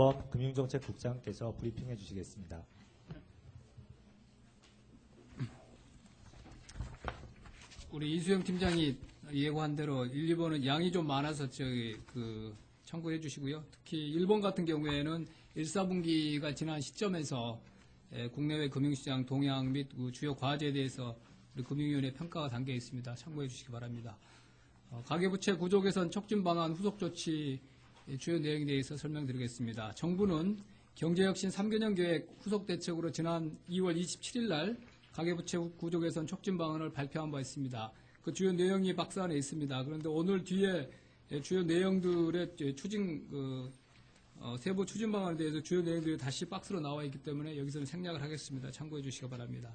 이준범 금융정책국장께서 브리핑해 주시겠습니다. 우리 이수영 팀장이 예고한 대로 1, 2번은 양이 좀 많아서 참고해 주시고요. 특히 1번 같은 경우에는 1, 4분기가 지난 시점에서 국내외 금융시장 동향 및 주요 과제에 대해서 우리 금융위원회 평가가 담겨 있습니다. 참고해 주시기 바랍니다. 가계부채 구조 개선 촉진 방안 후속 조치 주요 내용에 대해서 설명드리겠습니다. 정부는 경제혁신 3개년 계획 후속 대책으로 지난 2월 27일 날 가계부채 구조 개선 촉진 방안을 발표한 바 있습니다. 그 주요 내용이 박스 안에 있습니다. 그런데 오늘 뒤에 주요 내용들의 세부 추진 방안에 대해서 주요 내용들이 다시 박스로 나와 있기 때문에 여기서는 생략을 하겠습니다. 참고해 주시기 바랍니다.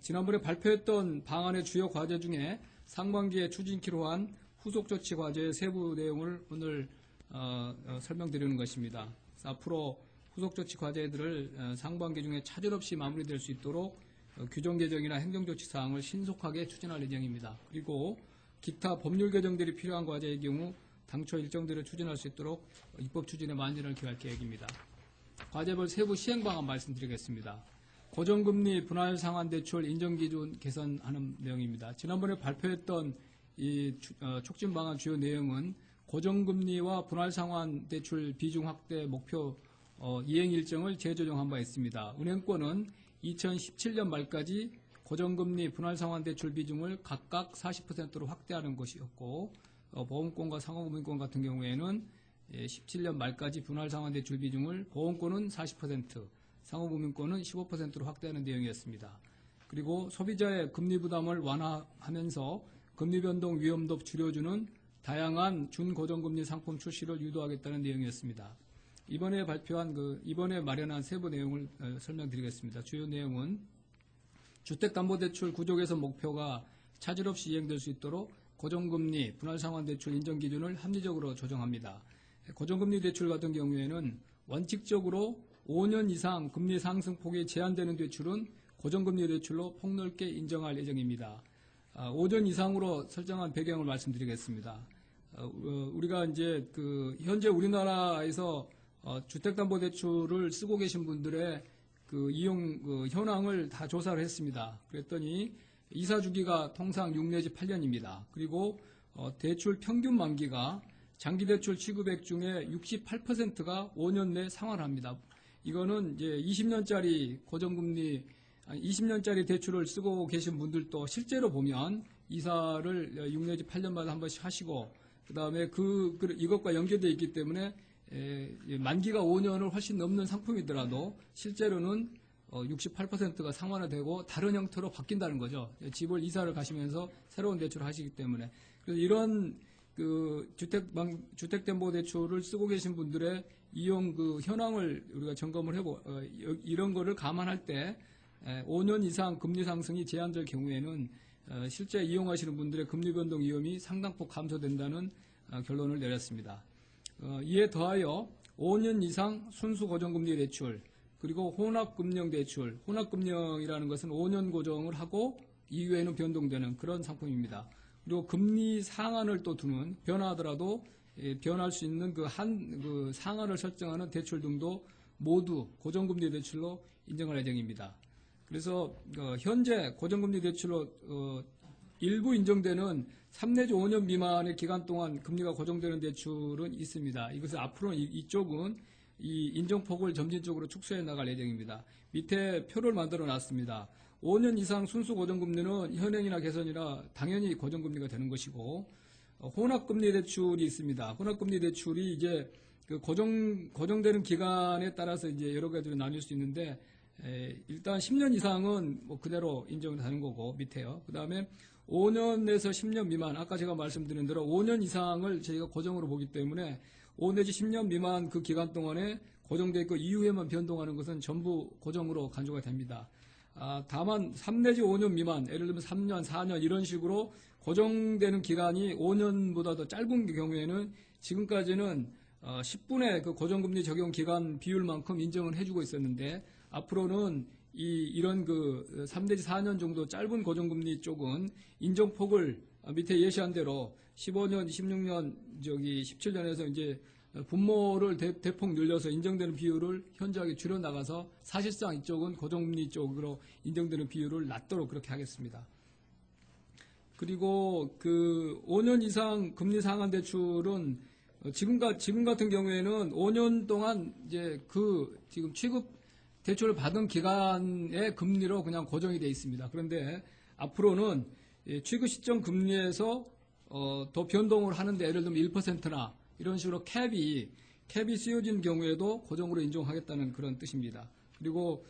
지난번에 발표했던 방안의 주요 과제 중에 상반기에 추진키로 한 후속 조치 과제의 세부 내용을 오늘 설명드리는 것입니다. 앞으로 후속 조치 과제들을 상반기 중에 차질 없이 마무리될 수 있도록 규정 개정이나 행정 조치 사항을 신속하게 추진할 예정입니다. 그리고 기타 법률 개정들이 필요한 과제의 경우 당초 일정대로 추진할 수 있도록 입법 추진에 만전을 기할 계획입니다. 과제별 세부 시행 방안 말씀드리겠습니다. 고정금리 분할 상환 대출 인정 기준 개선하는 내용입니다. 지난번에 발표했던 이 촉진 방안 주요 내용은 고정금리와 분할 상환 대출 비중 확대 목표 이행 일정을 재조정한 바 있습니다. 은행권은 2017년 말까지 고정금리 분할 상환 대출 비중을 각각 40%로 확대하는 것이었고, 보험권과 상호금융권 같은 경우에는 17년 말까지 분할 상환 대출 비중을 보험권은 40%, 상호금융권은 15%로 확대하는 내용이었습니다. 그리고 소비자의 금리 부담을 완화하면서 금리 변동 위험도 줄여주는 다양한 준고정금리 상품 출시를 유도하겠다는 내용이었습니다. 이번에 마련한 세부 내용을 설명드리겠습니다. 주요 내용은 주택담보대출 구조 개선 목표가 차질 없이 이행될 수 있도록 고정금리, 분할상환대출 인정기준을 합리적으로 조정합니다. 고정금리 대출 같은 경우에는 원칙적으로 5년 이상 금리 상승폭이 제한되는 대출은 고정금리 대출로 폭넓게 인정할 예정입니다. 5년 이상으로 설정한 배경을 말씀드리겠습니다. 우리가 이제 현재 우리나라에서 주택담보대출을 쓰고 계신 분들의 이용 현황을 다 조사를 했습니다. 그랬더니 이사 주기가 통상 6 내지 8년입니다. 그리고 대출 평균 만기가 장기대출 취급액 중에 68%가 5년 내 상환합니다. 이거는 이제 20년짜리 고정금리 20년짜리 대출을 쓰고 계신 분들도 실제로 보면 이사를 6 내지 8년마다 한 번씩 하시고 그다음에 이것과 연계되어 있기 때문에 만기가 5년을 훨씬 넘는 상품이더라도 실제로는 68%가 상환화되고 다른 형태로 바뀐다는 거죠. 집을 이사를 가시면서 새로운 대출을 하시기 때문에. 그래서 이런 주택담보대출을 쓰고 계신 분들의 이용 현황을 우리가 점검을 해보 이런 거를 감안할 때 5년 이상 금리 상승이 제한될 경우에는 실제 이용하시는 분들의 금리 변동 위험이 상당폭 감소된다는 결론을 내렸습니다. 이에 더하여 5년 이상 순수 고정금리 대출 그리고 혼합금융 대출, 혼합금융이라는 것은 5년 고정을 하고 이후에는 변동되는 그런 상품입니다. 그리고 금리 상한을 또 두는 변화하더라도 변할 수 있는 상한을 설정하는 대출 등도 모두 고정금리 대출로 인정할 예정입니다. 그래서 현재 고정금리 대출로 일부 인정되는 3 내지 5년 미만의 기간 동안 금리가 고정되는 대출은 있습니다. 이것은 앞으로는 이쪽은 이 인정폭을 점진적으로 축소해 나갈 예정입니다. 밑에 표를 만들어 놨습니다. 5년 이상 순수 고정금리는 현행이나 개선이나 당연히 고정금리가 되는 것이고 혼합금리 대출이 있습니다. 혼합금리 대출이 이제 고정되는 기간에 따라서 이제 여러 가지로 나뉠 수 있는데 일단 10년 이상은 그대로 인정이 되는 거고 밑에요. 그 다음에 5년에서 10년 미만 아까 제가 말씀드린 대로 5년 이상을 저희가 고정으로 보기 때문에 5 내지 10년 미만 그 기간 동안에 고정되어 있고 이후에만 변동하는 것은 전부 고정으로 간주가 됩니다. 다만 3 내지 5년 미만 예를 들면 3년, 4년 이런 식으로 고정되는 기간이 5년보다 더 짧은 경우에는 지금까지는 10분의 그 고정금리 적용 기간 비율만큼 인정을 해주고 있었는데 앞으로는 이런 3 내지 4년 정도 짧은 고정금리 쪽은 인정폭을 밑에 예시한 대로 15년, 16년, 17년에서 이제 분모를 대폭 늘려서 인정되는 비율을 현저하게 줄여나가서 사실상 이쪽은 고정금리 쪽으로 인정되는 비율을 낮도록 그렇게 하겠습니다. 그리고 그 5년 이상 금리 상환 대출은 지금 같은 경우에는 5년 동안 이제 그 지금 취급 대출을 받은 기간의 금리로 그냥 고정이 되어 있습니다. 그런데 앞으로는 취급 시점 금리에서 더 변동을 하는데 예를 들면 1%나 이런 식으로 캡이 씌워진 경우에도 고정으로 인정하겠다는 그런 뜻입니다. 그리고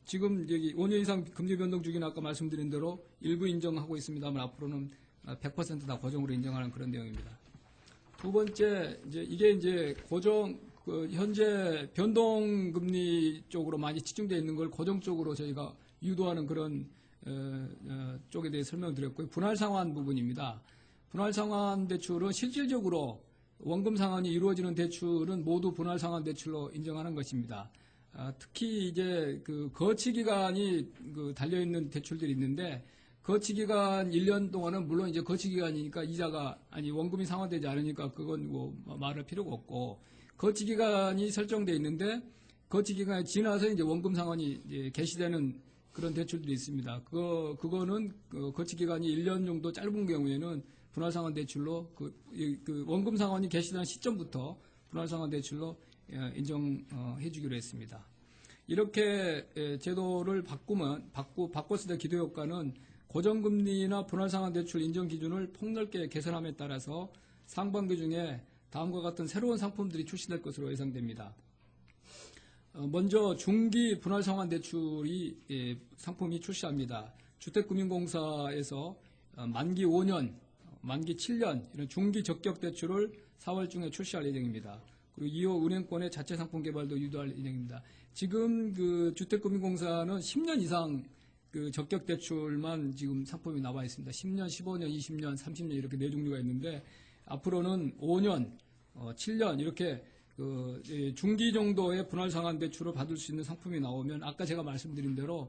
지금 여기 5년 이상 금리 변동 주기는 아까 말씀드린 대로 일부 인정하고 있습니다만 앞으로는 100% 다 고정으로 인정하는 그런 내용입니다. 두 번째, 이게 이제 현재 변동금리 쪽으로 많이 치중되어 있는 걸 고정 쪽으로 저희가 유도하는 그런 쪽에 대해 설명을 드렸고요. 분할 상환 부분입니다. 분할 상환 대출은 실질적으로 원금 상환이 이루어지는 대출은 모두 분할 상환 대출로 인정하는 것입니다. 특히 이제 그 거치 기간이 달려 있는 대출들이 있는데 거치 기간 1년 동안은 물론 이제 거치 기간이니까 원금이 상환되지 않으니까 그건 뭐 말할 필요가 없고 거치 기간이 설정되어 있는데 거치 기간이 지나서 이제 원금 상환이 이제 개시되는 그런 대출들이 있습니다. 그거는 거치 기간이 1년 정도 짧은 경우에는 분할 상환 대출로 그 원금 상환이 개시되는 시점부터 분할 상환 대출로 인정해 주기로 했습니다. 이렇게 제도를 바꿨을 때 기대 효과는 고정금리나 분할 상환 대출 인정 기준을 폭넓게 개선함에 따라서 상반기 중에 다음과 같은 새로운 상품들이 출시될 것으로 예상됩니다. 먼저 중기 분할 상환 대출이 상품이 출시합니다. 주택금융공사에서 만기 5년, 만기 7년 이런 중기 적격 대출을 4월 중에 출시할 예정입니다. 그리고 이후 은행권의 자체 상품 개발도 유도할 예정입니다. 지금 그 주택금융공사는 10년 이상 그 적격 대출만 지금 상품이 나와 있습니다. 10년, 15년, 20년, 30년 이렇게 네 종류가 있는데 앞으로는 5년, 7년 이렇게 중기 정도의 분할 상환 대출을 받을 수 있는 상품이 나오면 아까 제가 말씀드린 대로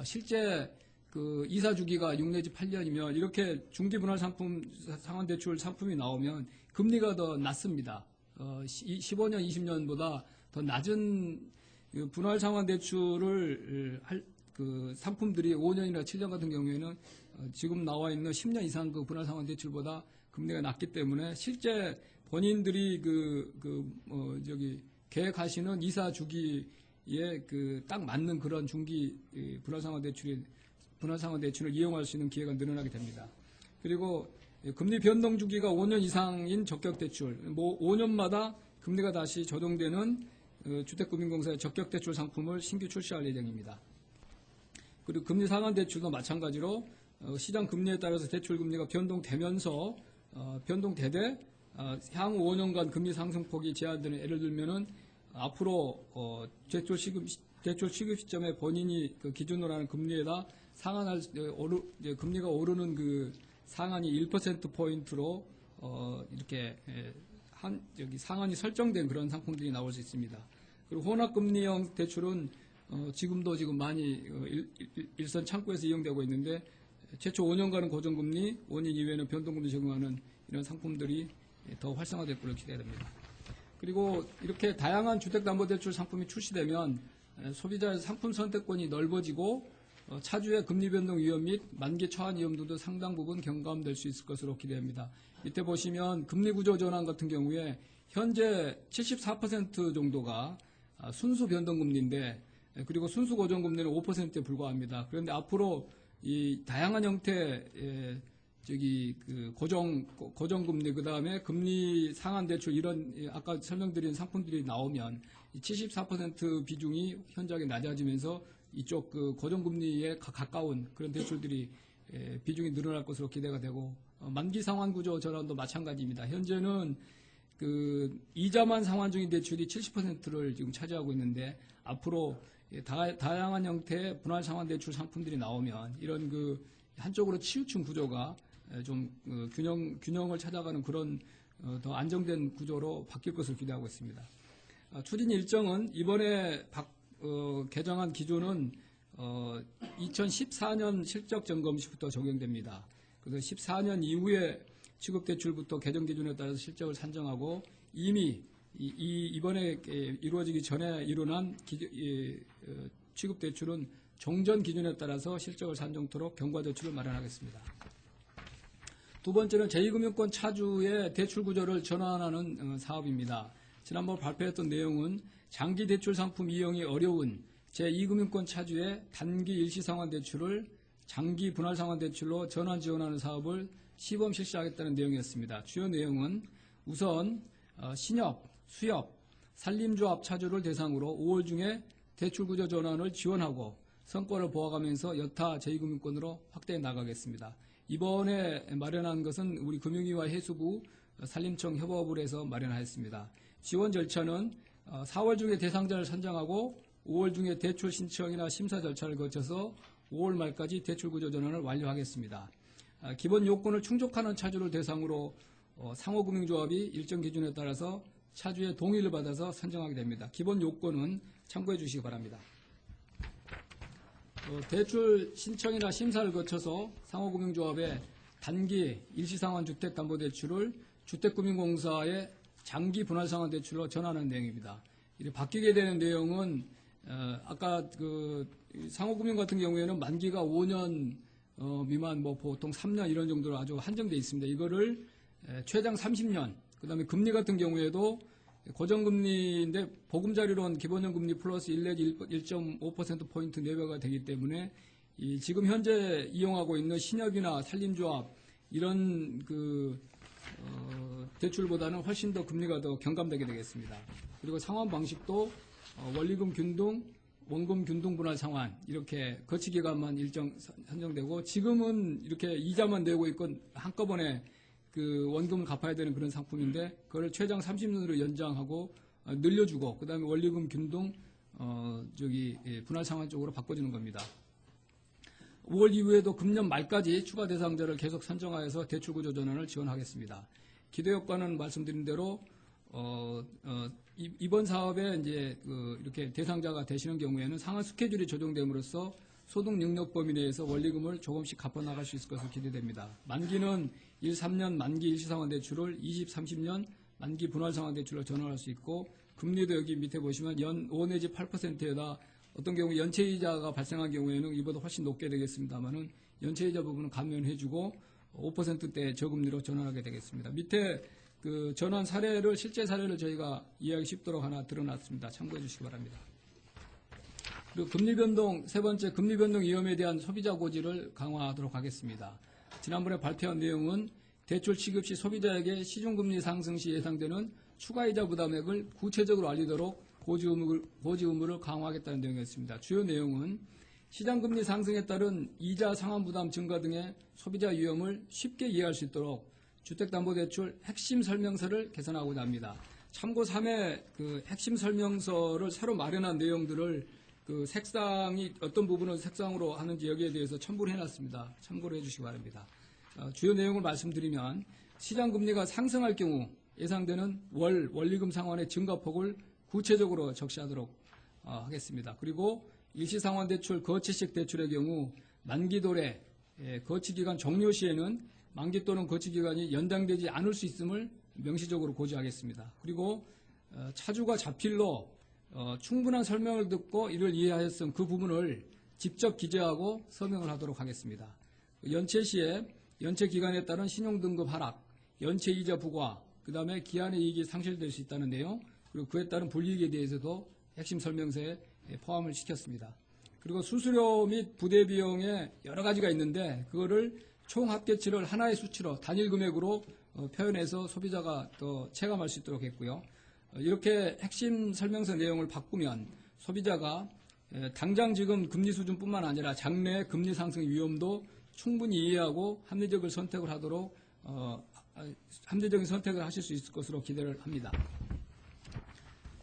실제 그 이사 주기가 6 내지 8년이면 이렇게 중기 분할 상환 대출 상품이 나오면 금리가 더 낮습니다. 15년, 20년보다 더 낮은 분할 상환 대출을 할 그 상품들이 5년이나 7년 같은 경우에는 지금 나와 있는 10년 이상 그 분할 상환 대출보다 금리가 낮기 때문에 실제 본인들이 계획하시는 이사 주기에 딱 맞는 그런 중기 분할 상환 대출을 이용할 수 있는 기회가 늘어나게 됩니다. 그리고 금리 변동 주기가 5년 이상인 적격 대출, 5년마다 금리가 다시 조정되는 주택금융공사의 적격 대출 상품을 신규 출시할 예정입니다. 그리고 금리 상환 대출도 마찬가지로 시장 금리에 따라서 대출 금리가 변동되면서 변동되되 향후 5년간 금리 상승폭이 제한되는 예를 들면은 앞으로 대출 취급 시점에 본인이 그 기준으로 하는 금리에다 금리가 오르는 그 상한이 1% 포인트로 이렇게 상한이 설정된 그런 상품들이 나올 수 있습니다. 그리고 혼합금리형 대출은 지금도 많이 일선 창구에서 이용되고 있는데 최초 5년간은 고정금리, 5년 이후에는 변동금리 적용하는 이런 상품들이 더 활성화될 것으로 기대됩니다. 그리고 이렇게 다양한 주택담보대출 상품이 출시되면 소비자의 상품 선택권이 넓어지고 차주의 금리 변동 위험 및 만기 처한 위험 등도 상당 부분 경감될 수 있을 것으로 기대합니다. 이때 보시면 금리 구조 전환 같은 경우에 현재 74% 정도가 순수 변동금리인데 그리고 순수 고정금리는 5%에 불과합니다. 그런데 앞으로 이 다양한 형태의 고정금리 그다음에 금리 상환 대출 이런 아까 설명드린 상품들이 나오면 74% 비중이 현저하게 낮아지면서 이쪽 고정금리에 가까운 그런 대출들이 비중이 늘어날 것으로 기대가 되고 만기 상환 구조 전환도 마찬가지입니다. 현재는 이자만 상환 중인 대출이 70%를 지금 차지하고 있는데 앞으로 다양한 형태의 분할 상환 대출 상품들이 나오면 이런 한쪽으로 치우친 구조가 좀 균형을 찾아가는 그런 더 안정된 구조로 바뀔 것을 기대하고 있습니다. 추진 일정은 이번에 개정한 기준은 2014년 실적 점검 시부터 적용됩니다. 그래서 14년 이후에 취급 대출부터 개정 기준에 따라서 실적을 산정하고 이미 이번에 이루어지기 전에 일어난 취급대출은 종전 기준에 따라서 실적을 산정토록 경과대출을 마련하겠습니다. 두 번째는 제2금융권 차주의 대출 구조를 전환하는 사업입니다. 지난번 발표했던 내용은 장기 대출 상품 이용이 어려운 제2금융권 차주의 단기 일시상환 대출을 장기 분할 상환 대출로 전환 지원하는 사업을 시범 실시하겠다는 내용이었습니다. 주요 내용은 우선 신협, 수협, 산림조합 차주를 대상으로 5월 중에 대출 구조 전환을 지원하고 성과를 보아가면서 여타 제2금융권으로 확대해 나가겠습니다. 이번에 마련한 것은 우리 금융위와 해수부, 산림청 협업을 해서 마련하였습니다. 지원 절차는 4월 중에 대상자를 선정하고 5월 중에 대출 신청이나 심사 절차를 거쳐서 5월 말까지 대출 구조 전환을 완료하겠습니다. 기본 요건을 충족하는 차주를 대상으로 상호금융조합이 일정 기준에 따라서 차주의 동의를 받아서 선정하게 됩니다. 기본 요건은 참고해 주시기 바랍니다. 대출 신청이나 심사를 거쳐서 상호금융조합의 단기 일시상환 주택담보대출을 주택금융공사의 장기 분할상환 대출로 전환하는 내용입니다. 바뀌게 되는 내용은 아까 상호금융 같은 경우에는 만기가 5년 미만, 보통 3년 이런 정도로 아주 한정되어 있습니다. 이거를 최장 30년, 그 다음에 금리 같은 경우에도 고정금리인데 보금자리론 기본형 금리 플러스 1 내지 1.5%포인트 내외가 되기 때문에 지금 현재 이용하고 있는 신협이나 산림조합 이런 대출보다는 훨씬 더 금리가 더 경감되게 되겠습니다. 그리고 상환 방식도 원리금 균등, 원금 균등 분할 상환 이렇게 거치 기간만 일정 선정되고 지금은 이렇게 이자만 내고 있고 한꺼번에 원금을 갚아야 되는 그런 상품인데 그걸 최장 30년으로 연장하고 늘려주고 그다음에 원리금 균등 분할 상환 쪽으로 바꿔주는 겁니다. 5월 이후에도 금년 말까지 추가 대상자를 계속 선정하여서 대출 구조 전환을 지원하겠습니다. 기대 효과는 말씀드린 대로 이번 사업에 이제 이렇게 대상자가 되시는 경우에는 상환 스케줄이 조정됨으로써 소득 능력 범위 내에서 원리금을 조금씩 갚아 나갈 수 있을 것으로 기대됩니다. 만기는 1, 3년 만기 일시상환 대출을 20, 30년 만기 분할상환 대출로 전환할 수 있고 금리도 여기 밑에 보시면 연 5 내지 8%에다 어떤 경우 연체이자가 발생한 경우에는 이보다 훨씬 높게 되겠습니다만은 연체이자 부분은 감면해주고 5%대 저금리로 전환하게 되겠습니다. 밑에 전환 사례를 실제 사례를 저희가 이해하기 쉽도록 하나 드러났습니다. 참고해 주시기 바랍니다. 그리고 금리 변동, 세 번째 금리 변동 위험에 대한 소비자 고지를 강화하도록 하겠습니다. 지난번에 발표한 내용은 대출 취급 시 소비자에게 시중금리 상승 시 예상되는 추가이자 부담액을 구체적으로 알리도록 고지 의무를 강화하겠다는 내용이었습니다. 주요 내용은 시장금리 상승에 따른 이자 상환 부담 증가 등의 소비자 위험을 쉽게 이해할 수 있도록 주택담보대출 핵심 설명서를 개선하고자 합니다. 참고 3회 핵심 설명서를 새로 마련한 내용들을 색상이 어떤 부분을 색상으로 하는지 여기에 대해서 첨부를 해놨습니다. 참고를 해주시기 바랍니다. 주요 내용을 말씀드리면 시장금리가 상승할 경우 예상되는 원리금 상환의 증가폭을 구체적으로 적시하도록 하겠습니다. 그리고 일시상환대출 거치식 대출의 경우 만기도래 거치기간 종료 시에는 만기 또는 거치기간이 연장되지 않을 수 있음을 명시적으로 고지하겠습니다. 그리고 차주가 자필로 충분한 설명을 듣고 이를 이해하였음 그 부분을 직접 기재하고 서명을 하도록 하겠습니다. 연체 시에 연체 기간에 따른 신용등급 하락, 연체 이자 부과, 그 다음에 기한의 이익이 상실될 수 있다는 내용, 그리고 그에 따른 불이익에 대해서도 핵심 설명서에 포함을 시켰습니다. 그리고 수수료 및 부대 비용에 여러 가지가 있는데 그거를 총 합계치를 하나의 수치로 단일 금액으로 표현해서 소비자가 더 체감할 수 있도록 했고요. 이렇게 핵심 설명서 내용을 바꾸면 소비자가 당장 지금 금리 수준뿐만 아니라 장래 금리 상승 위험도 충분히 이해하고 합리적인 선택을 하도록 합리적인 선택을 하실 수 있을 것으로 기대를 합니다.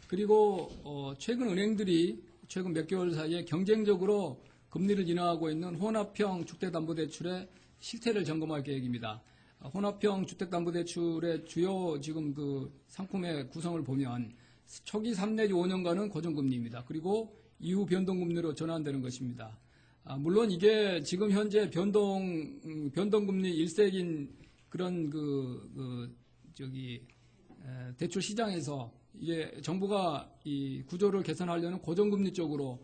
그리고 최근 은행들이 최근 몇 개월 사이에 경쟁적으로 금리를 인하하고 있는 혼합형 주택담보대출의 실태를 점검할 계획입니다. 혼합형 주택담보대출의 주요 지금 상품의 구성을 보면 초기 3 내지 5년간은 고정금리입니다. 그리고 이후 변동금리로 전환되는 것입니다. 물론 이게 지금 현재 변동금리 일색인 그런 대출 시장에서 이게 정부가 이 구조를 개선하려는 고정금리 쪽으로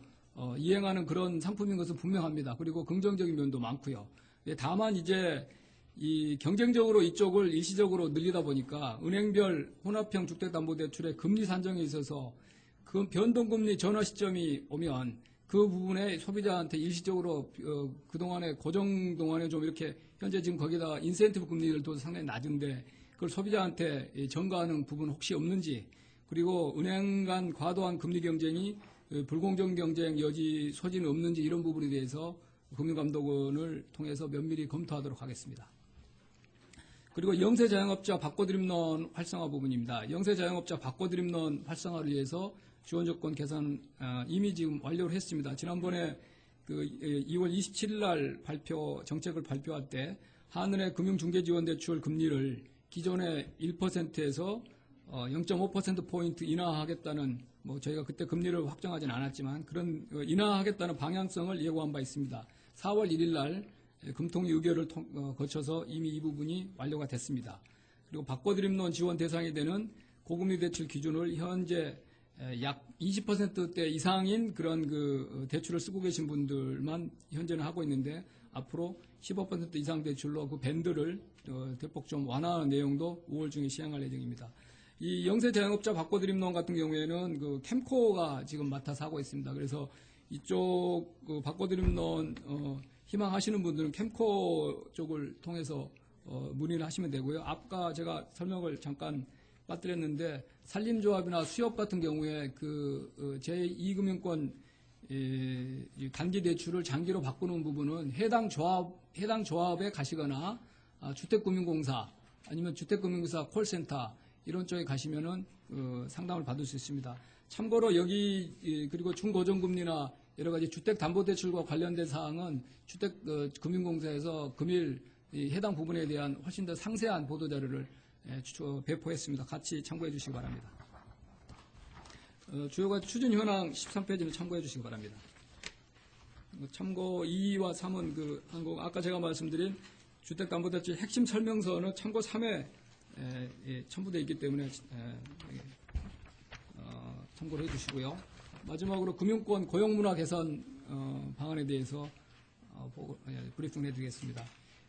이행하는 그런 상품인 것은 분명합니다. 그리고 긍정적인 면도 많고요. 다만 이제 이 경쟁적으로 이쪽을 일시적으로 늘리다 보니까 은행별 혼합형 주택담보대출의 금리 산정에 있어서 그 변동금리 전환 시점이 오면 그 부분에 소비자한테 일시적으로 그동안에 고정 동안에 좀 이렇게 현재 지금 거기다 인센티브 금리들도 상당히 낮은데 그걸 소비자한테 전가하는 부분 혹시 없는지, 그리고 은행 간 과도한 금리 경쟁이 불공정 경쟁 여지 소지는 없는지, 이런 부분에 대해서 금융감독원을 통해서 면밀히 검토하도록 하겠습니다. 그리고 영세 자영업자 바꿔드림론 활성화 부분입니다. 영세 자영업자 바꿔드림론 활성화를 위해서 지원 조건 개선 이미 지금 완료를 했습니다. 지난번에 그 2월 27일 날 정책을 발표할 때 한은의 금융중개지원대출 금리를 기존의 1%에서 0.5%포인트 인하하겠다는, 뭐 저희가 그때 금리를 확정하지는 않았지만 그런 인하하겠다는 방향성을 예고한 바 있습니다. 4월 1일 날 금통위 의결을 거쳐서 이미 이 부분이 완료가 됐습니다. 그리고 바꿔드림론 지원 대상이 되는 고금리 대출 기준을 현재 약 20%대 이상인 그런 그 대출을 쓰고 계신 분들만 현재는 하고 있는데, 앞으로 15% 이상 대출로 그 밴드를 대폭 좀 완화하는 내용도 5월 중에 시행할 예정입니다. 이 영세 자영업자 바꿔드림론 같은 경우에는 그 캠코가 지금 맡아서 하고 있습니다. 그래서 이쪽 그 바꿔드림론 희망하시는 분들은 캠코 쪽을 통해서 문의를 하시면 되고요. 아까 제가 설명을 잠깐 빠뜨렸는데 산림조합이나 수협 같은 경우에 그 제2금융권 단기 대출을 장기로 바꾸는 부분은 해당 조합에 가시거나 주택금융공사 아니면 주택금융공사 콜센터 이런 쪽에 가시면은 상담을 받을 수 있습니다. 참고로 여기 그리고 중고정금리나 여러 가지 주택담보대출과 관련된 사항은 주택금융공사에서 금일 해당 부분에 대한 훨씬 더 상세한 보도자료를 배포했습니다. 같이 참고해 주시기 바랍니다. 주요가 추진 현황 13페이지를 참고해 주시기 바랍니다. 참고 2와 3은 아까 제가 말씀드린 주택담보대출 핵심 설명서는 참고 3에 첨부되어 있기 때문에 참고를 해주시고요. 마지막으로 금융권 고용문화 개선 방안에 대해서 브리핑 해드리겠습니다.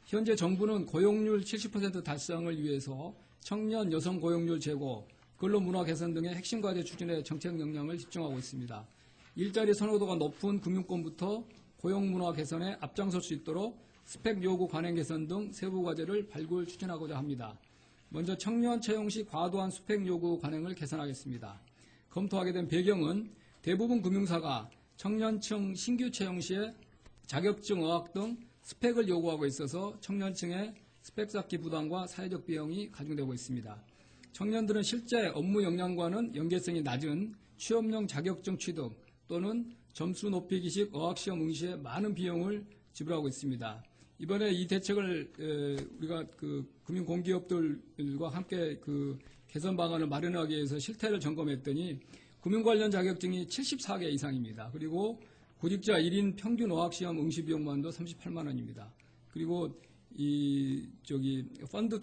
현재 정부는 고용률 70% 달성을 위해서 청년 여성 고용률 제고, 근로문화 개선 등의 핵심 과제 추진에 정책 역량을 집중하고 있습니다. 일자리 선호도가 높은 금융권부터 고용문화 개선에 앞장설 수 있도록 스펙 요구 관행 개선 등 세부 과제를 발굴 추진하고자 합니다. 먼저 청년 채용 시 과도한 스펙 요구 관행을 개선하겠습니다. 검토하게 된 배경은 대부분 금융사가 청년층 신규 채용 시에 자격증, 어학 등 스펙을 요구하고 있어서 청년층의 스펙 쌓기 부담과 사회적 비용이 가중되고 있습니다. 청년들은 실제 업무 역량과는 연계성이 낮은 취업용 자격증 취득 또는 점수 높이기식 어학시험 응시에 많은 비용을 지불하고 있습니다. 이번에 이 대책을 우리가 그 금융공기업들과 함께 그 개선 방안을 마련하기 위해서 실태를 점검했더니 금융 관련 자격증이 74개 이상입니다. 그리고 구직자 1인 평균 어학시험 응시 비용만도 38만 원입니다. 그리고 펀드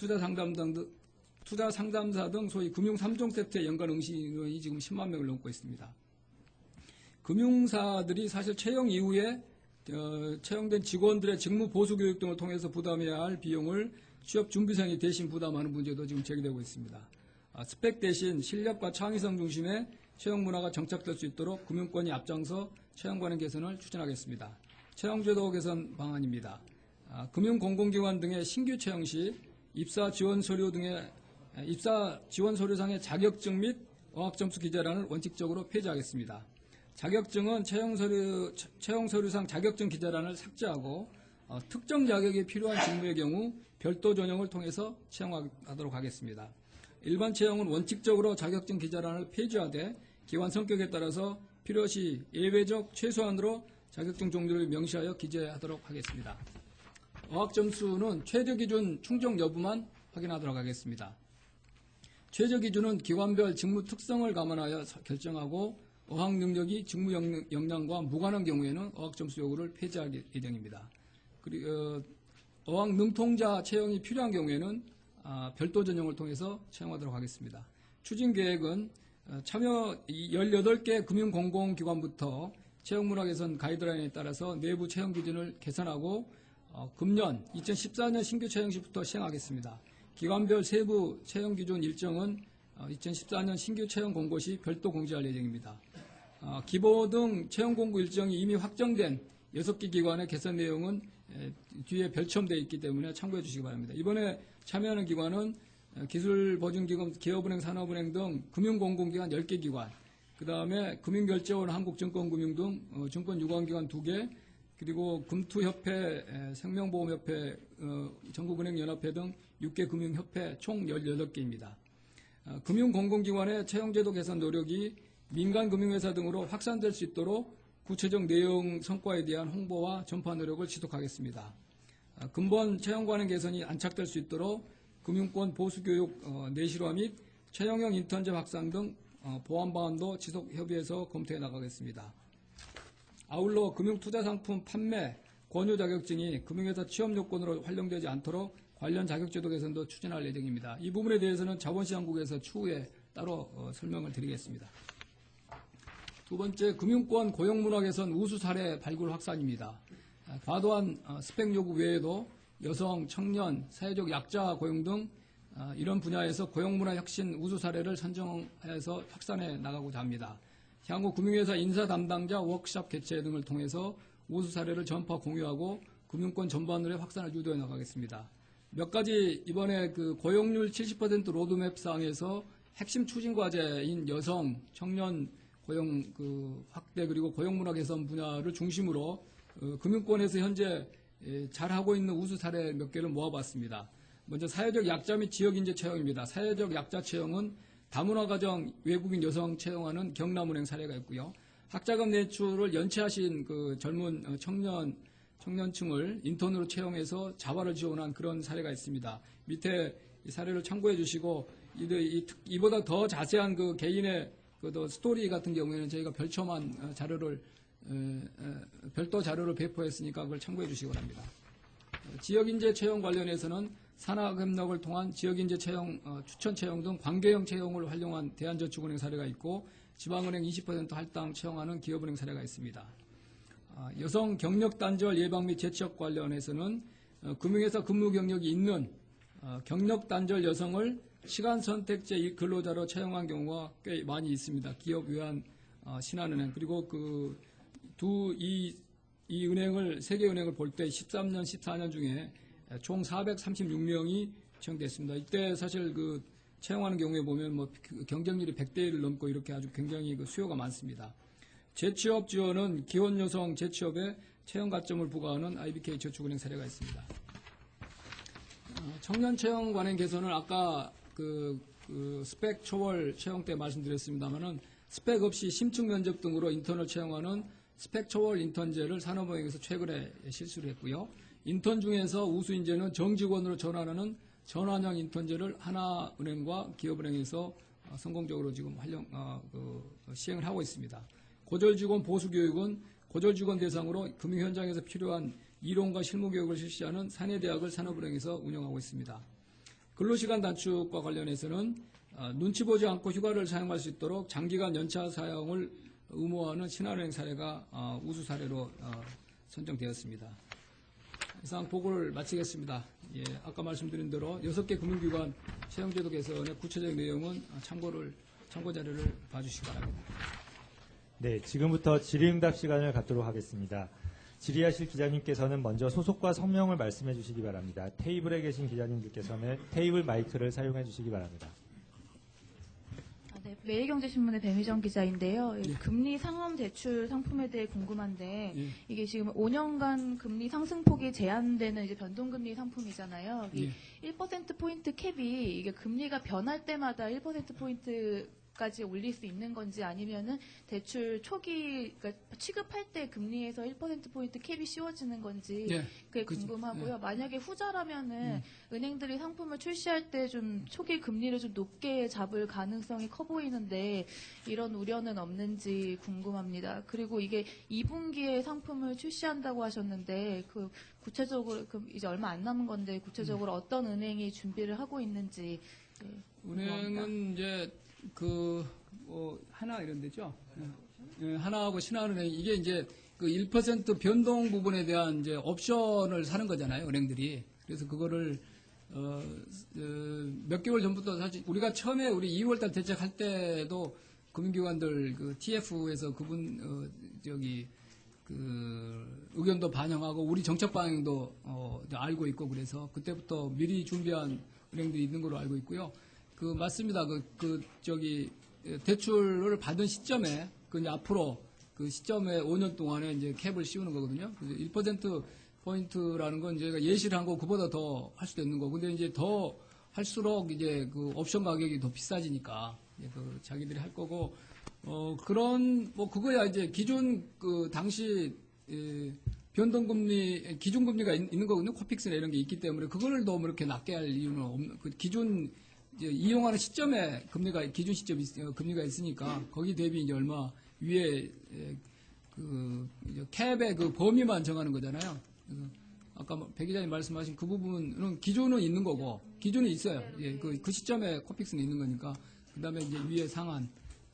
투자 상담사 등 소위 금융 3종 세트의 연간 응시 인원이 지금 10만 명을 넘고 있습니다. 금융사들이 사실 채용 이후에 채용된 직원들의 직무 보수 교육 등을 통해서 부담해야 할 비용을 취업 준비생이 대신 부담하는 문제도 지금 제기되고 있습니다. 스펙 대신 실력과 창의성 중심의 채용 문화가 정착될 수 있도록 금융권이 앞장서 채용 관행 개선을 추진하겠습니다. 채용제도 개선 방안입니다. 금융공공기관 등의 신규 채용 시 입사 지원 서류상의 자격증 및 어학점수 기재란을 원칙적으로 폐지하겠습니다. 자격증은 채용 서류상 자격증 기재란을 삭제하고 특정 자격이 필요한 직무의 경우 별도 전형을 통해서 채용하도록 하겠습니다. 일반 채용은 원칙적으로 자격증 기재란을 폐지하되 기관 성격에 따라서 필요시 예외적 최소한으로 자격증 종류를 명시하여 기재하도록 하겠습니다. 어학점수는 최저기준 충족 여부만 확인하도록 하겠습니다. 최저기준은 기관별 직무 특성을 감안하여 결정하고 어학 능력이 직무 역량과 무관한 경우에는 어학점수 요구를 폐지할 예정입니다. 그리고 어학 능통자 채용이 필요한 경우에는 별도 전형을 통해서 채용하도록 하겠습니다. 추진 계획은 참여 18개 금융공공기관부터 채용문화 개선 가이드라인에 따라서 내부 채용 기준을 개선하고 금년 2014년 신규 채용 시부터 시행하겠습니다. 기관별 세부 채용 기준 일정은 2014년 신규 채용 공고 시 별도 공지할 예정입니다. 기보 등 채용 공고 일정이 이미 확정된 6개 기관의 개선 내용은 뒤에 별첨되어 있기 때문에 참고해 주시기 바랍니다. 이번에 참여하는 기관은 기술보증기금, 기업은행, 산업은행 등 금융공공기관 10개 기관, 그 다음에 금융결제원, 한국증권금융 등 증권유관기관 2개, 그리고 금투협회, 생명보험협회, 전국은행연합회 등 6개 금융협회 총 18개입니다. 금융공공기관의 채용제도 개선 노력이 민간금융회사 등으로 확산될 수 있도록 구체적 내용 성과에 대한 홍보와 전파 노력을 지속하겠습니다. 근본 채용 관행 개선이 안착될 수 있도록 금융권 보수교육 내실화 및 채용형 인턴제 확산 등 보완 방안도 지속 협의해서 검토해 나가겠습니다. 아울러 금융투자상품 판매, 권유 자격증이 금융회사 취업 요건으로 활용되지 않도록 관련 자격제도 개선도 추진할 예정입니다. 이 부분에 대해서는 자본시장국에서 추후에 따로 설명을 드리겠습니다. 두 번째, 금융권 고용문화 개선 우수 사례 발굴 확산입니다. 과도한 스펙 요구 외에도 여성, 청년, 사회적 약자 고용 등 이런 분야에서 고용문화 혁신 우수 사례를 선정해서 확산해 나가고자 합니다. 향후 금융회사 인사 담당자 워크숍 개최 등을 통해서 우수 사례를 전파 공유하고 금융권 전반으로의 확산을 유도해 나가겠습니다. 몇 가지 이번에 그 고용률 70% 로드맵 사항에서 핵심 추진 과제인 여성, 청년 고용 확대 그리고 고용문화 개선 분야를 중심으로 금융권에서 현재 잘하고 있는 우수 사례 몇 개를 모아봤습니다. 먼저 사회적 약자 및 지역인재 채용입니다. 사회적 약자 채용은 다문화 가정 외국인 여성 채용하는 경남은행 사례가 있고요. 학자금 내출을 연체하신 그 젊은 청년층을 인턴으로 채용해서 자발을 지원한 그런 사례가 있습니다. 밑에 이 사례를 참고해 주시고 이보다 더 자세한 그 개인의 그 스토리 같은 경우에는 저희가 별첨한 자료를 별도 자료를 배포했으니까 그걸 참고해 주시기 바랍니다. 지역인재 채용 관련해서는 산학협력을 통한 지역인재 채용, 추천 채용 등 관계형 채용을 활용한 대한저축은행 사례가 있고 지방은행 20% 할당 채용하는 기업은행 사례가 있습니다. 여성 경력 단절 예방 및 재취업 관련해서는 금융회사 근무 경력이 있는 경력 단절 여성을 시간 선택제 근로자로 채용한 경우가 꽤 많이 있습니다. 기업 외환 신한은행 그리고 이 은행을 세 개 은행을 볼 때 13년, 14년 중에 총 436명이 채용됐습니다. 이때 사실 그 채용하는 경우에 보면 뭐 경쟁률이 100대 1을 넘고 이렇게 아주 굉장히 그 수요가 많습니다. 재취업 지원은 기혼 여성 재취업에 채용 가점을 부과하는 IBK 저축은행 사례가 있습니다. 청년 채용 관행 개선은 아까 스펙 초월 채용 때 말씀드렸습니다만은 스펙 없이 심층 면접 등으로 인턴을 채용하는 스펙 초월 인턴제를 산업은행에서 최근에 실시를 했고요. 인턴 중에서 우수 인재는 정직원으로 전환하는 전환형 인턴제를 하나은행과 기업은행에서 성공적으로 지금 시행을 하고 있습니다. 고졸직원 보수교육은 고졸직원 대상으로 금융 현장에서 필요한 이론과 실무 교육을 실시하는 사내대학을 산업은행에서 운영하고 있습니다. 근로시간 단축과 관련해서는 눈치 보지 않고 휴가를 사용할 수 있도록 장기간 연차 사용을 의무화하는 신한은행 사례가 우수 사례로 선정되었습니다. 이상 보고를 마치겠습니다. 아까 말씀드린 대로 6개 금융기관 채용제도 개선의 구체적 내용은 참고 자료를 봐주시기 바랍니다. 네, 지금부터 질의응답 시간을 갖도록 하겠습니다. 질의하실 기자님께서는 먼저 소속과 성명을 말씀해 주시기 바랍니다. 테이블에 계신 기자님들께서는 테이블 마이크를 사용해 주시기 바랍니다. 네, 매일경제신문의 배미정 기자인데요. 금리 상환 대출 상품에 대해 궁금한데 이게 지금 5년간 금리 상승폭이 제한되는 이제 변동금리 상품이잖아요. 1%포인트 캡이 이게 금리가 변할 때마다 1%포인트까지 올릴 수 있는 건지 아니면은 대출 초기 그러니까 취급할 때 금리에서 1%포인트 캡이 씌워지는 건지 그게 궁금하고요. 만약에 후자라면은 은행들이 상품을 출시할 때 좀 초기 금리를 좀 높게 잡을 가능성이 커 보이는데 이런 우려는 없는지 궁금합니다. 그리고 이게 2분기에 상품을 출시한다고 하셨는데 그 구체적으로 이제 얼마 안 남은 건데 구체적으로 어떤 은행이 준비를 하고 있는지 은행은 이제 하나 이런 데죠. 예, 하나하고 신한은행 이게 이제 그 1% 변동 부분에 대한 이제 옵션을 사는 거잖아요, 은행들이. 그래서 그거를 몇 개월 전부터 사실 우리가 처음에 우리 2월달 대책할 때도 금융기관들 그 TF에서 의견도 반영하고 우리 정책 방향도 알고 있고 그래서 그때부터 미리 준비한 은행들이 있는 걸로 알고 있고요. 맞습니다. 대출을 받은 시점에 이제 앞으로 그 시점에 5년 동안에 이제 캡을 씌우는 거거든요. 그래서 1% 포인트라는 건 저희가 예시를 한 거 그보다 더 할 수도 있는 거고. 근데 이제 더 할수록 이제 그 옵션 가격이 더 비싸지니까 자기들이 할 거고 그거야 이제 기존 당시 변동금리 기준금리가 있는 거거든요. 코픽스나 이런 게 있기 때문에 그걸 너무 이렇게 낮게 할 이유는 없는. 기존 이용하는 시점에 기준 시점 금리가 있으니까 거기 대비 이제 얼마 위에 캡의 범위만 정하는 거잖아요. 아까 배 기자님 말씀하신 그 부분은 기준은 있는 거고 기준은 있어요. 예, 그 시점에 코픽스는 있는 거니까 그다음에 이제 위에 상한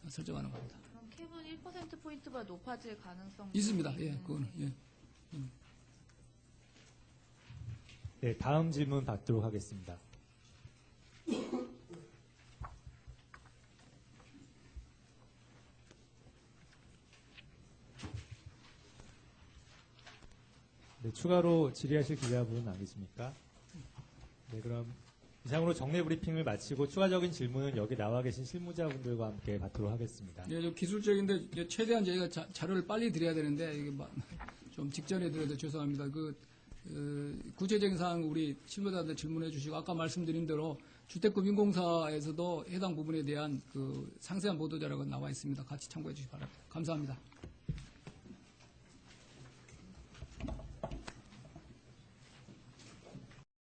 설정하는 겁니다. 그럼 캡은 1% 포인트가 높아질 가능성 있습니다. 예, 그거는 예. 네, 다음 질문 받도록 하겠습니다. 네, 추가로 질의하실 기자분은 안 계십니까? 네, 그럼 이상으로 정례 브리핑을 마치고 추가적인 질문은 여기 나와 계신 실무자분들과 함께 받도록 하겠습니다. 네, 좀 기술적인데 최대한 저희가 자료를 빨리 드려야 되는데 이게 좀 직전에 드려도 죄송합니다. 구체적인 사항 우리 실무자들 질문해 주시고 아까 말씀드린 대로 주택금융공사에서도 해당 부분에 대한 상세한 보도 자료가 나와 있습니다. 같이 참고해 주시기 바랍니다. 감사합니다.